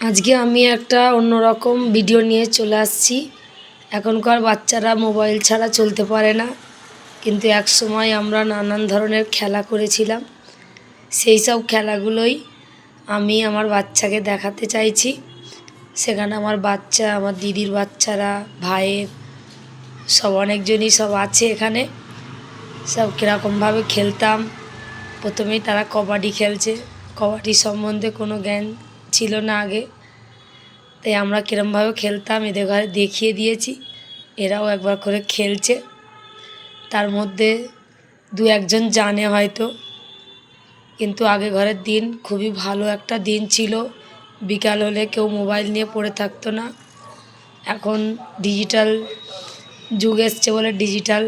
আজকে আমি একটা অন্যরকম ভিডিও নিয়ে চলে আসছি। এখনকার বাচ্চারা মোবাইল ছাড়া চলতে পারে না, কিন্তু একসময় আমরা নানান ধরনের খেলা করেছিলাম। সেই সব খেলাগুলোই আমি আমার বাচ্চাকে দেখাতে চাইছি। সেখানে আমার বাচ্চা, আমার দিদির বাচ্চারা, ভাইয়ের সব অনেকজনই সব আছে এখানে। সব কীরকমভাবে খেলতাম। প্রথমেই তারা কবাডি খেলছে। কবাডি সম্বন্ধে কোনো জ্ঞান ছিল না আগে, তাই আমরা কীরমভাবে খেলতাম এদের ঘরে দেখিয়ে দিয়েছি। এরাও একবার করে খেলছে। তার মধ্যে দু একজন জানে হয়তো, কিন্তু আগে ঘরের দিন খুবই ভালো একটা দিন ছিল। বিকাল হলে কেউ মোবাইল নিয়ে পড়ে থাকতো না। এখন ডিজিটাল যুগ এসছে বলে ডিজিটাল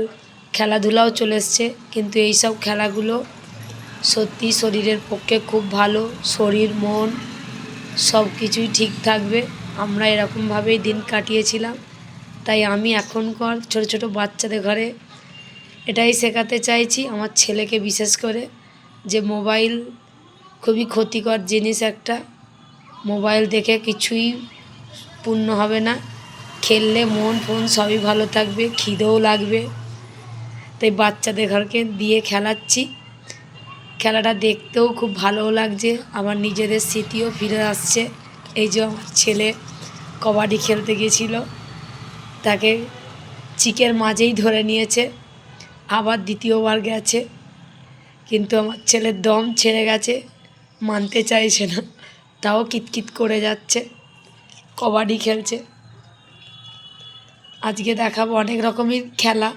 খেলাধুলাও চলে এসছে, কিন্তু এই সব খেলাগুলো সত্যি শরীরের পক্ষে খুব ভালো। শরীর মন সব কিছুই ঠিক থাকবে। আমরা এরকমভাবেই দিন কাটিয়েছিলাম। তাই আমি এখনকার ছোট ছোট বাচ্চাদের ঘরে এটাই শেখাতে চাইছি, আমার ছেলেকে বিশেষ করে, যে মোবাইল খুবই ক্ষতিকর জিনিস একটা। মোবাইল দেখে কিছুই পূর্ণ হবে না। খেললে মন ফোন সবই ভালো থাকবে, খিদেও লাগবে। তাই বাচ্চাদের ঘরকে দিয়ে খেলাচ্ছি। খেলাটা দেখতেও খুব ভালোও লাগছে, আমার নিজেদের স্মৃতিও ফিরে আসছে। এই যে আমার ছেলে কবাডি খেলতে গিয়েছিল, তাকে চিকের মাঝেই ধরে নিয়েছে, আবার দ্বিতীয়বার গেছে, কিন্তু আমার ছেলের দম ছেড়ে গেছে, মানতে চাইছে না, তাও কিতকিত করে যাচ্ছে, কবাডি খেলছে। আজকে দেখাবো অনেক রকমের খেলা।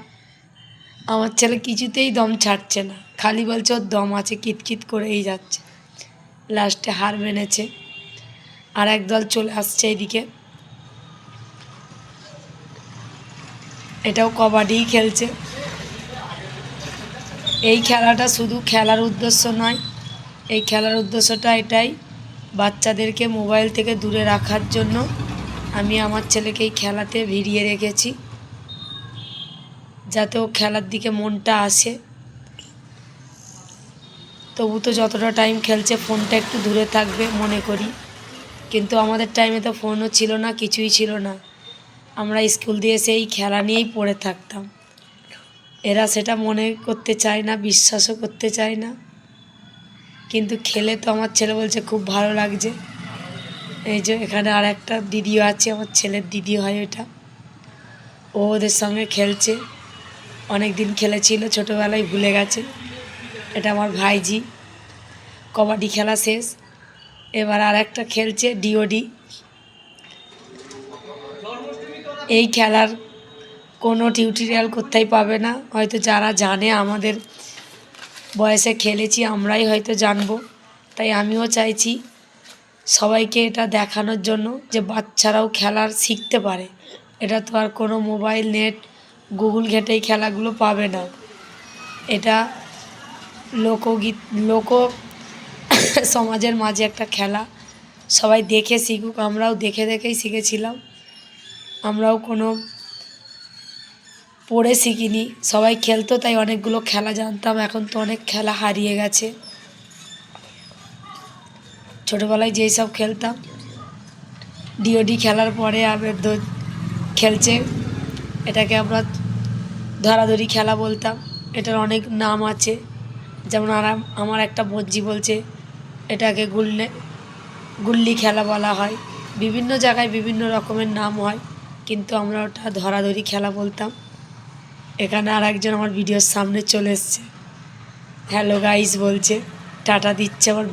আমার ছেলে কিছুতেই দম ছাড়ছে না, খালি বলছে ওর দম আছে, কিতকিত করেই যাচ্ছে। লাস্টে হার মেনেছে। আর একদল চলে আসছে এইদিকে, এটাও কবাডিই খেলছে। এই খেলাটা শুধু খেলার উদ্দেশ্য নয়, এই খেলার উদ্দেশ্যটা এটাই, বাচ্চাদেরকে মোবাইল থেকে দূরে রাখার জন্য আমি আমার ছেলেকে এই খেলাতে ভিড়িয়ে রেখেছি, যাতে ও খেলার দিকে মনটা আসে। তবু তো যতটা টাইম খেলছে ফোনটা একটু দূরে থাকবে মনে করি, কিন্তু আমাদের টাইমে তো ফোনও ছিল না, কিছুই ছিল না। আমরা স্কুল দিয়ে এসে এই খেলা নিয়েই পড়ে থাকতাম। এরা সেটা মনে করতে চায় না, বিশ্বাসও করতে চায় না, কিন্তু খেলে তো আমার ছেলে বলছে খুব ভালো লাগছে। এই যে এখানে আর একটা দিদিও আছে, আমার ছেলের দিদি হয় এটা, ও ওদের সঙ্গে খেলছে। অনেক দিন খেলেছিল, ছোটোবেলায় ভুলে গেছে। এটা আমার ভাইজি। কবাডি খেলা শেষ, এবার আর একটা খেলছে ডিওডি। এই খেলার কোনো টিউটোরিয়াল কোথায় পাবে না, হয়তো যারা জানে, আমাদের বয়সে খেলেছি আমরাই হয়তো জানবো। তাই আমিও চাইছি সবাইকে এটা দেখানোর জন্য, যে বাচ্চারাও খেলার শিখতে পারে। এটা তো আর কোনো মোবাইল, নেট, গুগল ঘেঁটেই খেলাগুলো পাবে না। এটা লোকগীত, লোক সমাজের মাঝে একটা খেলা, সবাই দেখে শিখুক। আমরাও দেখে দেখেই শিখেছিলাম, আমরাও কোনো পড়ে শিখিনি, সবাই খেলতো তাই অনেকগুলো খেলা জানতাম। এখন তো অনেক খেলা হারিয়ে গেছে। ছোটোবেলায় যেই সব খেলতাম, ডিওডি খেলার পরে আবার খেলছে, এটাকে আমরা ধরাধরি খেলা বলতাম। এটার অনেক নাম আছে, যেমন আমার একটা বজ্জি বলছে এটাকে গুল্লি খেলা বলা হয়। বিভিন্ন জায়গায় বিভিন্ন রকমের নাম হয়, কিন্তু আমরা ওটা ধরাধরি খেলা বলতাম। এখানে আর একজন আমার ভিডিওর সামনে চলে এসছে, হ্যালো গাইস বলছে, টাটা দিচ্ছে আমার।